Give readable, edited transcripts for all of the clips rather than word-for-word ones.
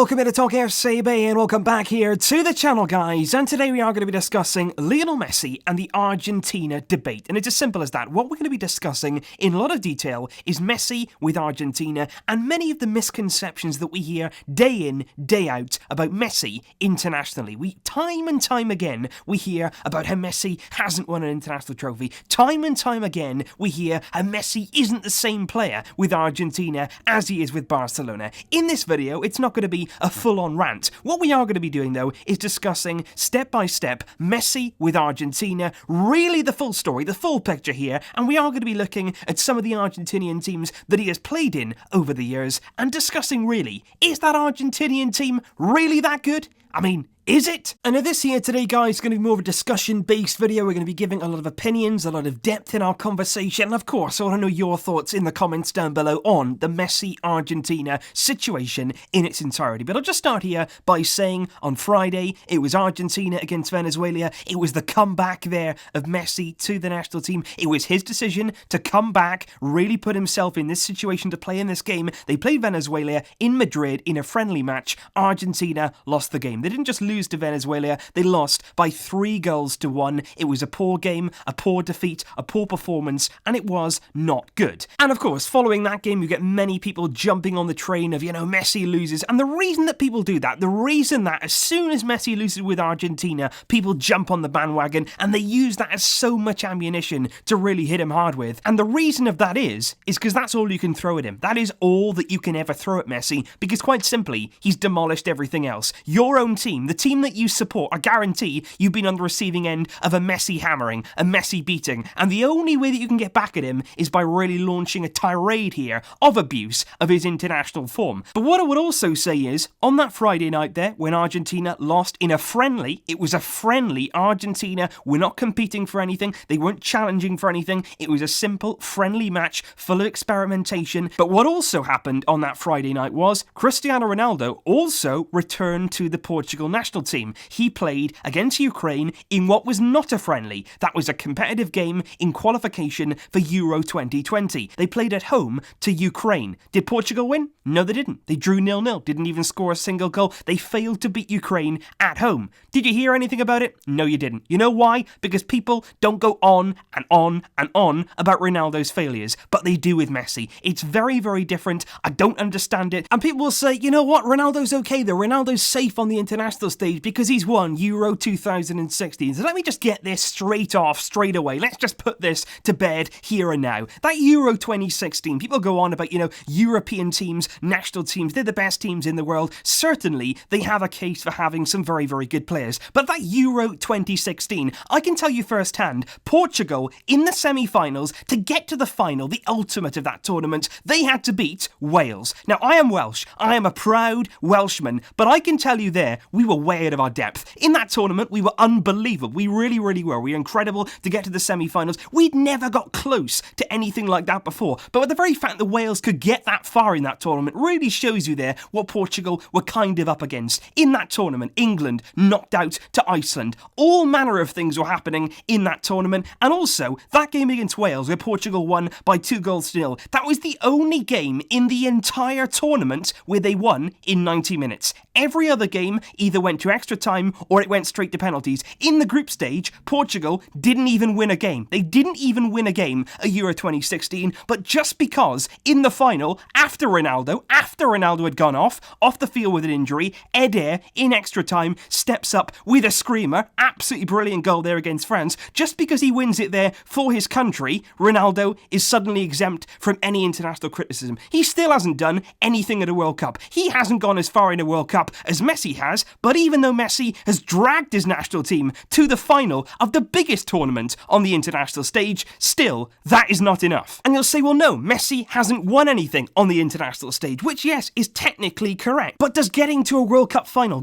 Welcome into TalkFCB and welcome back here to the channel, guys. And today we are going to be discussing Lionel Messi and the Argentina debate. And it's as simple as that. What we're going to be discussing in a lot of detail is Messi with Argentina and many of the misconceptions that we hear day in, day out about Messi internationally. Time and time again, we hear about how Messi hasn't won an international trophy. Time and time again, we hear how Messi isn't the same player with Argentina as he is with Barcelona. In this video, it's not going to be a full-on rant. What we are going to be doing, though, is discussing step-by-step Messi with Argentina, really the full story, the full picture here, and we are going to be looking at some of the Argentinian teams that he has played in over the years, and discussing, really, is that Argentinian team really that good? I mean, is it? And this here today, guys, is going to be more of a discussion-based video. We're going to be giving a lot of opinions, a lot of depth in our conversation, and of course, I want to know your thoughts in the comments down below on the Messi-Argentina situation in its entirety. But I'll just start here by saying on Friday, it was Argentina against Venezuela. It was the comeback there of Messi to the national team. It was his decision to come back, really put himself in this situation to play in this game. They played Venezuela in Madrid in a friendly match. Argentina lost the game. They didn't just lose to Venezuela, they lost by 3-1. It was a poor game, a poor defeat, a poor performance, and it was not good. And of course, following that game, you get many people jumping on the train of, Messi loses. And the reason that people do that, the reason that as soon as Messi loses with Argentina, people jump on the bandwagon and they use that as so much ammunition to really hit him hard with. And the reason of that is because that's all you can throw at him. That is all that you can ever throw at Messi, because quite simply, he's demolished everything else. Your own team, the team that you support, I guarantee you've been on the receiving end of a Messi hammering, a Messi beating, and the only way that you can get back at him is by really launching a tirade here of abuse of his international form. But what I would also say is, on that Friday night there, when Argentina lost in a friendly, it was a friendly, Argentina were not competing for anything, they weren't challenging for anything, it was a simple, friendly match full of experimentation. But what also happened on that Friday night was, Cristiano Ronaldo also returned to the Portugal national team. He played against Ukraine in what was not a friendly. That was a competitive game in qualification for Euro 2020. They played at home to Ukraine. Did Portugal win? No, they didn't. They drew 0-0, didn't even score a single goal. They failed to beat Ukraine at home. Did you hear anything about it? No, you didn't. You know why? Because people don't go on and on and on about Ronaldo's failures, but they do with Messi. It's very, very different. I don't understand it. And people will say, you know what? Ronaldo's okay though. Ronaldo's safe on the international stage because he's won Euro 2016. So let me just get this straight away. Let's just put this to bed here and now. That Euro 2016, people go on about, European teams, national teams, they're the best teams in the world. Certainly, they have a case for having some very, very good players. But that Euro 2016, I can tell you firsthand, Portugal in the semi-finals, to get to the final, the ultimate of that tournament, they had to beat Wales. Now, I am Welsh. I am a proud Welshman, but I can tell you there, we were way out of our depth. In that tournament, we were unbelievable. We really, really were. We were incredible to get to the semi-finals. We'd never got close to anything like that before. But with the very fact that Wales could get that far in that tournament really shows you there what Portugal were kind of up against. In that tournament, England knocked out to Iceland. All manner of things were happening in that tournament. And also, that game against Wales where Portugal won by 2-0, that was the only game in the entire tournament where they won in 90 minutes. Every other game either went to extra time or it went straight to penalties. In the group stage, Portugal didn't even win a game. They didn't even win a game at Euro 2016, but just because in the final, after Ronaldo had gone off the field with an injury, Eder, in extra time, steps up with a screamer, absolutely brilliant goal there against France. Just because he wins it there for his country, Ronaldo is suddenly exempt from any international criticism. He still hasn't done anything at a World Cup. He hasn't gone as far in a World Cup as Messi has, but even though Messi has dragged his national team to the final of the biggest tournament on the international stage, still, that is not enough. And you'll say, well, no, Messi hasn't won anything on the international stage, which, yes, is technically correct. But does getting to a World Cup final,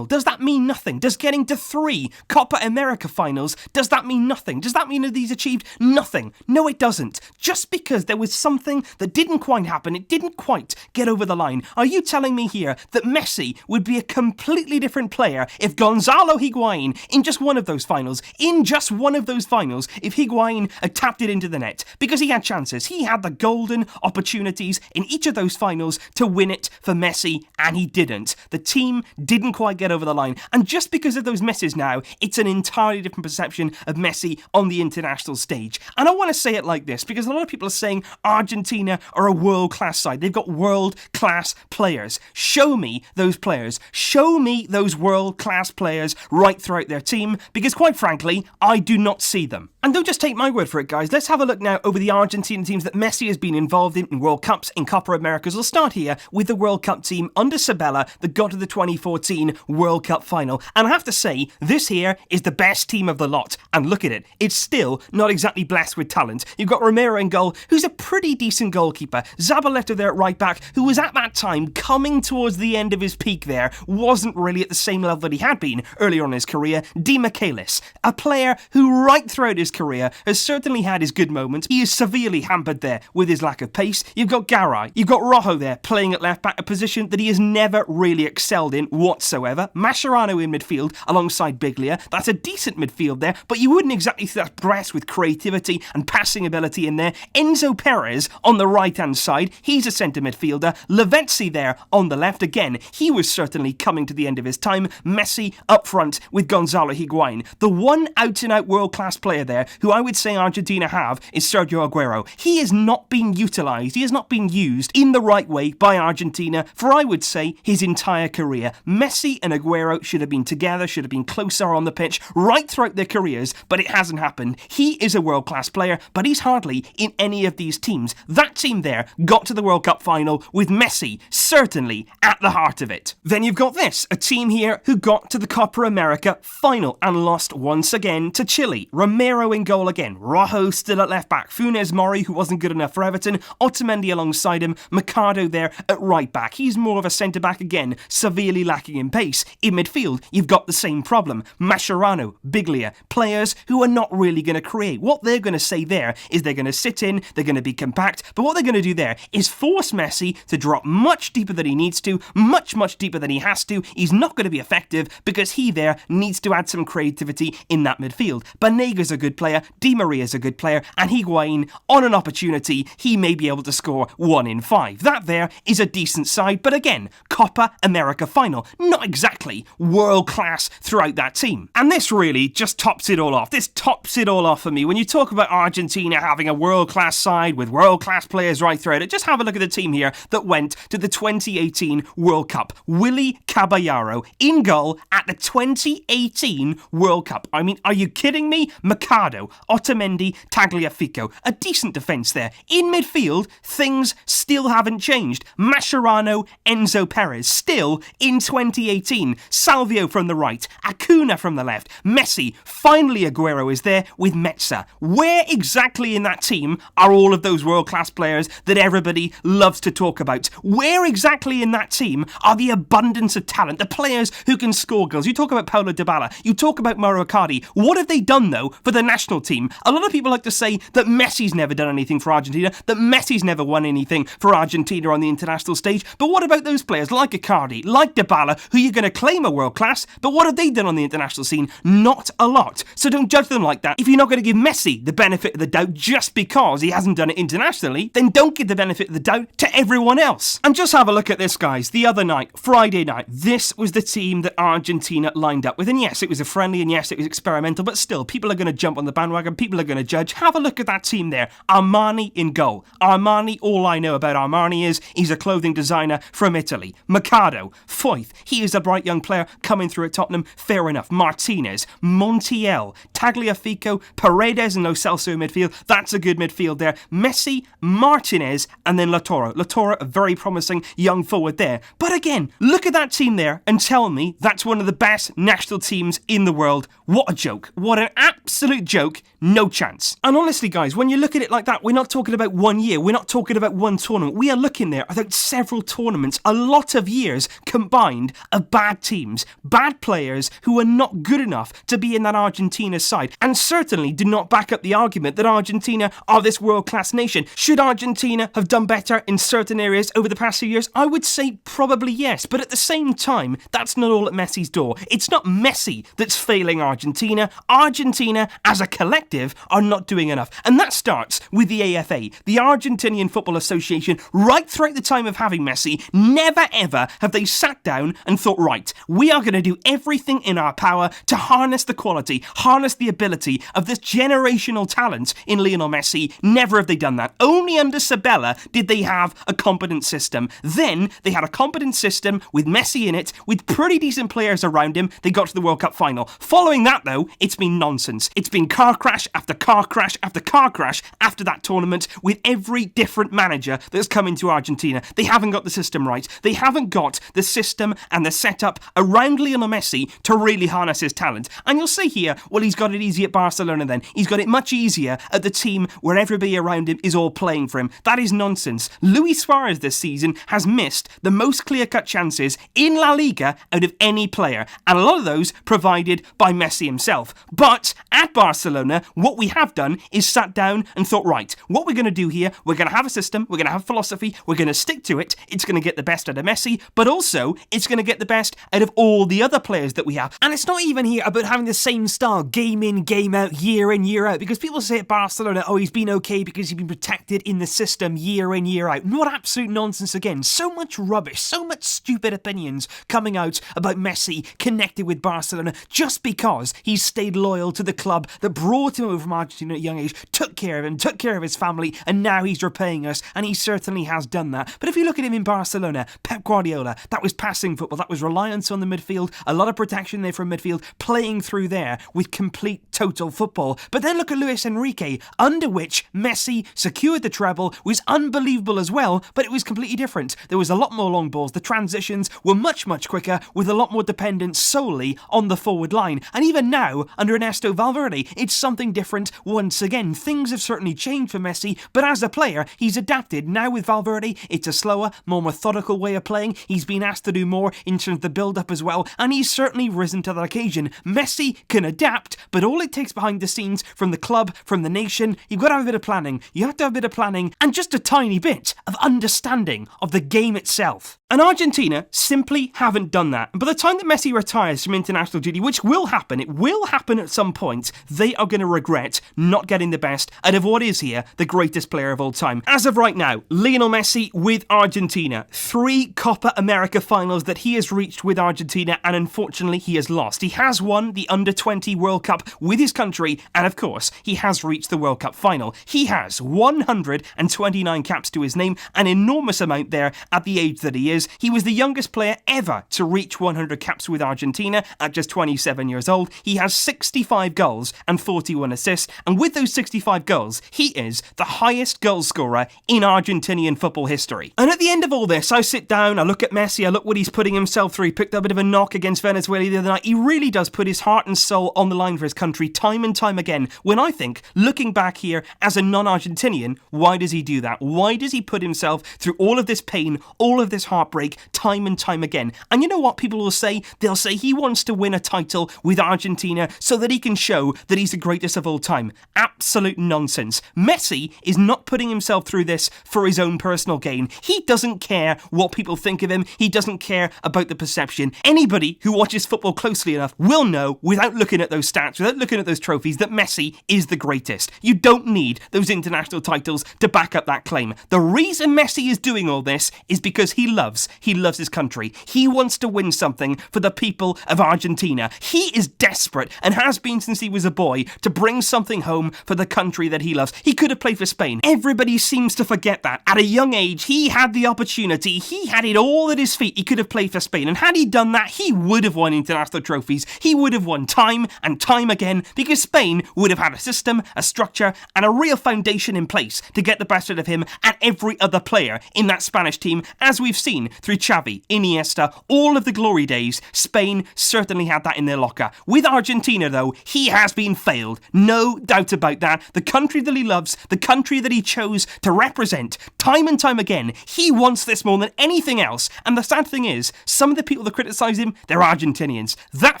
does that mean nothing? Does getting to 3 Copa America finals, does that mean nothing? Does that mean that he's achieved nothing? No, it doesn't. Just because there was something that didn't quite happen, it didn't quite get over the line. Are you telling me here that Messi would would be a completely different player if Gonzalo Higuain, in just one of those finals, if Higuain had tapped it into the net, because he had chances, he had the golden opportunities in each of those finals to win it for Messi, and he didn't. The team didn't quite get over the line, and just because of those misses now, it's an entirely different perception of Messi on the international stage. And I want to say it like this, because a lot of people are saying Argentina are a world-class side. They've got world-class players. Show me those players. Show me those world-class players right throughout their team, because quite frankly, I do not see them. And don't just take my word for it, guys. Let's have a look now over the Argentine teams that Messi has been involved in World Cups, in Copa Americas. We'll start here with the World Cup team under Sabella that got to the 2014 World Cup final. And I have to say, this here is the best team of the lot. And look at it. It's still not exactly blessed with talent. You've got Romero in goal, who's a pretty decent goalkeeper. Zabaleta there at right back, who was at that time coming towards the end of his peak there, wasn't really at the same level that he had been earlier on in his career. Di Michaelis, a player who right throughout his career has certainly had his good moments. He is severely hampered there with his lack of pace. You've got Garay, you've got Rojo there playing at left back, a position that he has never really excelled in whatsoever. Mascherano in midfield alongside Biglia. That's a decent midfield there, but you wouldn't exactly see that breast with creativity and passing ability in there. Enzo Perez on the right hand side, he's a centre midfielder. Lavezzi there on the left, again, he was certainly coming to the end of his time. Messi up front with Gonzalo Higuain. The one out and out world class player there who I would say Argentina have is Sergio Aguero. He is not being utilised, he has not been used in the right way by Argentina for, I would say, his entire career. Messi and Aguero should have been together, should have been closer on the pitch right throughout their careers, but it hasn't happened. He is a world class player, but he's hardly in any of these teams. That team there got to the World Cup final with Messi certainly at the heart of it. Then you've got this, a team here who got to the Copa America final and lost once again to Chile. Romero in goal again, Rojo still at left back, Funes Mori, who wasn't good enough for Everton, Otamendi alongside him, Mercado there at right back. He's more of a centre back again, severely lacking in pace. In midfield, you've got the same problem. Mascherano, Biglia, players who are not really going to create. What they're going to say there is they're going to sit in, they're going to be compact, but what they're going to do there is force Messi to drop much deeper than he needs to, much deeper than he has to. He's not going to be effective because he there needs to add some creativity in that midfield. Banega's a good player, Di Maria's a good player, and Higuain, on an opportunity, he may be able to score 1 in 5. That there is a decent side, but again, Copa America final, not exactly world class throughout that team. And this really just tops it all off. This tops it all off for me. When you talk about Argentina having a world class side with world class players right throughout it, just have a look at the team here that went to the 2018 World Cup. Willy Caballero in goal at the 2018 World Cup. I mean, are you kidding me? Mercado, Otamendi, Tagliafico. A decent defence there. In midfield, things still haven't changed. Mascherano, Enzo Perez, still in 2018. Salvio from the right, Acuna from the left, Messi, finally Aguero is there with Metza. Where exactly in that team are all of those world-class players that everybody loves to talk about? Where exactly in that team are the abundance of talent, the players who can score goals? You talk about Paulo Dybala, you talk about Mauro Icardi. What have they done, though, for the national team? A lot of people like to say that Messi's never done anything for Argentina, that Messi's never won anything for Argentina on the international stage, but what about those players like Icardi, like Dybala, who you're going to claim are world-class, but what have they done on the international scene? Not a lot. So don't judge them like that. If you're not going to give Messi the benefit of the doubt just because he hasn't done it internationally, then don't give the benefit of the doubt to everyone else. And just have a look at this, guys. The other night, Friday night, this was the team that Argentina lined up with. And yes, it was a friendly, and yes, it was experimental, but still, people are going to jump on the bandwagon, people are going to judge. Have a look at that team there. Armani in goal. Armani, all I know about Armani is he's a clothing designer from Italy. Mercado, Foyth, he is a bright young player coming through at Tottenham, fair enough. Martinez, Montiel, Tagliafico, Paredes and Lo Celso in midfield. That's a good midfield there. Messi, Martinez, and then Lautaro. Lautaro, a very promising young forward there. But again, look at that team there and tell me that's one of the best national teams in the world. What a joke. What an absolute joke. No chance. And honestly, guys, when you look at it like that, we're not talking about 1 year. We're not talking about one tournament. We are looking there about several tournaments, a lot of years combined of bad teams, bad players who are not good enough to be in that Argentina side, and certainly do not back up the argument that Argentina are this world-class nation. Should Argentina have done better in certain areas over the past few years? I would say probably yes, but at at the same time, that's not all at Messi's door. It's not Messi that's failing Argentina. Argentina, as a collective, are not doing enough. And that starts with the AFA, the Argentinian Football Association. Right throughout the time of having Messi, never ever have they sat down and thought, right, we are going to do everything in our power to harness the quality, harness the ability of this generational talent in Lionel Messi. Never have they done that. Only under Sabella did they have a competent system. Then they had a competent system with Messi in it, with pretty decent players around him. They got to the World Cup final. Following that, though, it's been nonsense. It's been car crash after car crash after car crash after that tournament with every different manager that's come into Argentina. They haven't got the system right. They haven't got the system and the setup around Lionel Messi to really harness his talent. And you'll say here, well, he's got it easy at Barcelona then. He's got it much easier at the team where everybody around him is all playing for him. That is nonsense. Luis Suarez this season has missed the most clear-cut chances in La Liga out of any player, and a lot of those provided by Messi himself. But at Barcelona, what we have done is sat down and thought, right, what we're going to do here, we're going to have a system, we're going to have philosophy, we're going to stick to it, it's going to get the best out of Messi, but also it's going to get the best out of all the other players that we have. And it's not even here about having the same style, game in, game out, year in, year out, because people say at Barcelona, oh, he's been okay because he's been protected in the system year in, year out. What absolute nonsense again. So much rubbish, so much stupid opinions coming out about Messi connected with Barcelona just because he's stayed loyal to the club that brought him over from Argentina at a young age, took care of him, took care of his family, and now he's repaying us, and he certainly has done that. But if you look at him in Barcelona, Pep Guardiola, that was passing football, that was reliance on the midfield, a lot of protection there from midfield, playing through there with complete total football. But then look at Luis Enrique, under which Messi secured the treble, was unbelievable as well, but it was completely different. There was a lot more long balls, the transitions were much, much quicker, with a lot more dependence solely on the forward line. And even now, under Ernesto Valverde, it's something different once again. Things have certainly changed for Messi, but as a player, he's adapted. Now with Valverde, it's a slower, more methodical way of playing. He's been asked to do more in terms of the build-up as well, and he's certainly risen to that occasion. Messi can adapt, but all it takes behind the scenes, from the club, from the nation, you've got to have a bit of planning. You have to have a bit of planning, and just a tiny bit of understanding of the game itself. And Argentina simply haven't done that. And by the time that Messi retires from international duty, which will happen, it will happen at some point, they are going to regret not getting the best out of what is here the greatest player of all time. As of right now, Lionel Messi with Argentina, 3 Copa America finals that he has reached with Argentina, and unfortunately he has lost. He has won the Under-20 World Cup with his country, and of course, he has reached the World Cup final. He has 129 caps to his name, an enormous amount there at the age that he is. He was the youngest player ever to reach 100 caps with Argentina at just 27 years old. He has 65 goals and 41 assists, and with those 65 goals, he is the highest goal scorer in Argentinian football history. And at the end of all this, I sit down, I look at Messi, I look what he's putting himself through. He picked up a bit of a knock against Venezuela the other night. He really does put his heart and soul on the line for his country time and time again. When I think, looking back here as a non-Argentinian, why does he do that? Why does he put himself through all of this pain, all of this heartbreak, time and time again? And you know what people will say? They'll say he wants to win a title with Argentina so that he can show that he's the greatest of all time. Absolute nonsense. Messi is not putting himself through this for his own personal gain. He doesn't care what people think of him. He doesn't care about the perception. Anybody who watches football closely enough will know, without looking at those stats, without looking at those trophies, that Messi is the greatest. You don't need those international titles to back up that claim. The reason Messi is doing all this is because he loves his country. He wants to win something for the people of Argentina. He is desperate, and has been since he was a boy, to bring something home for the country that he loves. He could have played for Spain. Everybody seems to forget that. At a young age, he had the opportunity. He had it all at his feet. He could have played for Spain, and had he done that, he would have won international trophies. He would have won time and time again, because Spain would have had a system, a structure, and a real foundation in place to get the best out of him and every other player in that Spanish team, as we've seen through Xavi, Iniesta, all of the glory days. Spain certainly had that in their locker. With Argentina, though, he has been failed. No doubt about that. The country that he loves, the country that he chose to represent, time and time again, he wants this more than anything else. And the sad thing is, some of the people that criticise him, they're Argentinians. That,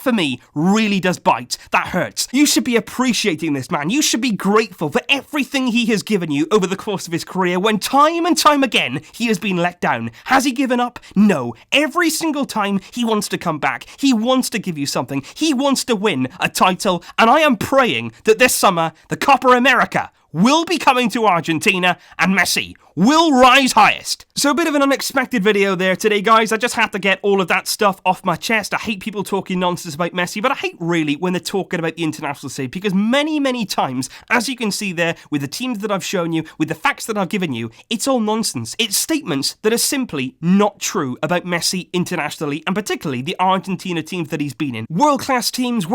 for me, really does bite. That hurts. You should be appreciating this man. You should be grateful for everything he has given you over the course of his career, when time and time again, he has been let down. Has he given up? No. Every single time he wants to come back, he wants to give you something, he wants to win a title, and I am praying that this summer, the Copa America will be coming to Argentina, and Messi will rise highest. So a bit of an unexpected video there today, guys. I just had to get all of that stuff off my chest. I hate people talking nonsense about Messi, but I hate really when they're talking about the international side, because many times, as you can see there, with the teams that I've shown you, with the facts that I've given you, it's all nonsense. It's statements that are simply not true about Messi internationally, and particularly the Argentina teams that he's been in. World-class teams,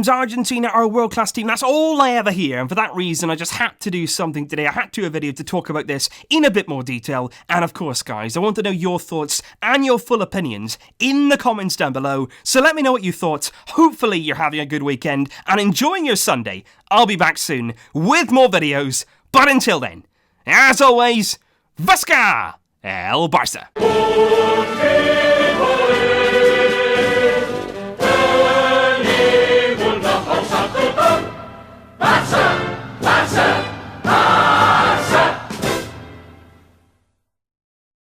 Argentina are a world-class team. That's all I ever hear, and for that reason, I just had to do something today. I had to do a video to talk about this in a bit more detail, and of course, guys, I want to know your thoughts and your full opinions in the comments down below, so let me know what you thought. Hopefully you're having a good weekend and enjoying your Sunday. I'll be back soon with more videos, but until then, as always, Vasca el Barça!